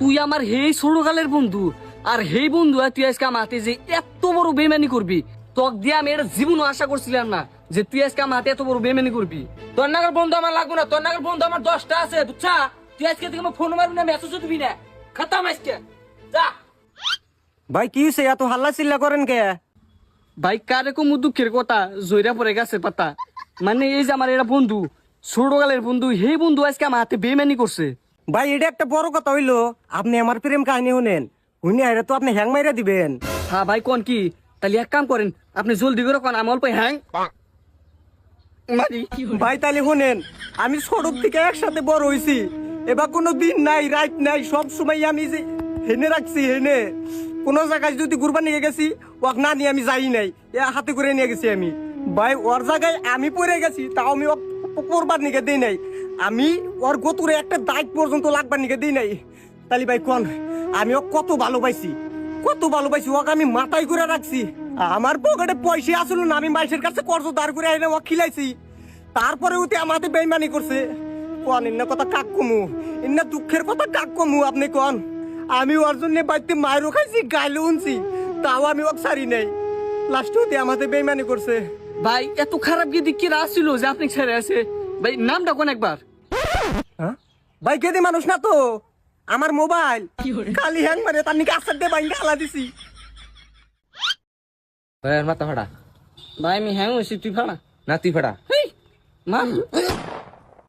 তুই আমার হেই ছোটকালের বন্ধু, আর হেই বন্ধু তুই আজকে আমার হাতে যে এত বড় বেমানি করবি, তোক দিয়ে আমি এটা জীবনও আশা করছিলাম না যে তুই আজকে আমার হাতে এত বড় বেমানি করবি। তোর নাগার বন্ধু আমার লাগবে না, তোর নাগার বন্ধু আমার 10টা আছে, বুঝছা? তুই আজকে থেকে আমার ফোন মারবি না, মেসেজও দিবি না, খতম আজকে, যা। ভাই কি হইছে এত হাল্লা চিল্লা করেন কে? ভাই কারে কমু দুঃখের কথা, জয়রা পড়ে গেছে পাতা। মানে এই যে আমার এরা বন্ধু, ছোটকালের বন্ধু, হেই বন্ধু আজকে আমার হাতে বেমানি করছে। ভাই এটা একটা বড় কথা হইলো, আপনি আমার প্রেম কাহিনী শুনেন, শুনে আইরা তো আপনি হ্যাং মাইরা দিবেন। হ্যাঁ ভাই কোন কি, তাহলে এক কাম করেন, আপনি জলদি করে কোন, আমি অল্প হ্যাং মারি। ভাই তাহলে শুনেন, আমি ছোট থেকে একসাথে বড় হইছি, এবার কোনো দিন নাই রাত নাই, সব সময় আমি যে হেনে রাখছি, হেনে কোন জায়গায় যদি ঘুরবা নিয়ে গেছি ওক না নিয়ে আমি যাই নাই, এ হাতে করে নিয়ে গেছি আমি। ভাই ওর জায়গায় আমি পড়ে গেছি, তাও আমি পড়বার নিকে দিই নাই, আমি ওর গতুরে একটা দাগ পর্যন্ত লাগবার নিকে দিই নাই। তাহলে ভাই কোন আমি ওক কত ভালোবাসি, কত ভালোবাসি, ওকে আমি মাথায় করে রাখছি। আমার পকেটে পয়সা আসলো না, আমি মাইসের কাছে কর্জ দাঁড় করে এনে ওক খিলাইছি, তারপরে ওতে আমাদের বেইমানি করছে। কোন ইন্না কথা কাক কমু, ইন্না দুঃখের কথা কাক কমু আপনি কোন? আমি ওর জন্য বাড়িতে মায়েরও খাইছি, গাইলে উনছি, তাও আমি ওক সারি নাই, লাস্টে ওতে আমাদের বেইমানি করছে। ভাই এত খারাপ গিয়ে দিক কি আসছিল যে আপনি ছেড়ে আছে? ভাই নামটা কোন একবার? হ্যাঁ ভাই কেদে মানুষ না তো, আমার মোবাইল খালি হ্যাং মারে, তার নিকে আসার দিয়ে বাইঙ্গা হালা দিছি। মাথা ফাটা ভাই আমি হ্যাং হয়েছি, তুই ভাড়া না, তুই ফাটা। মা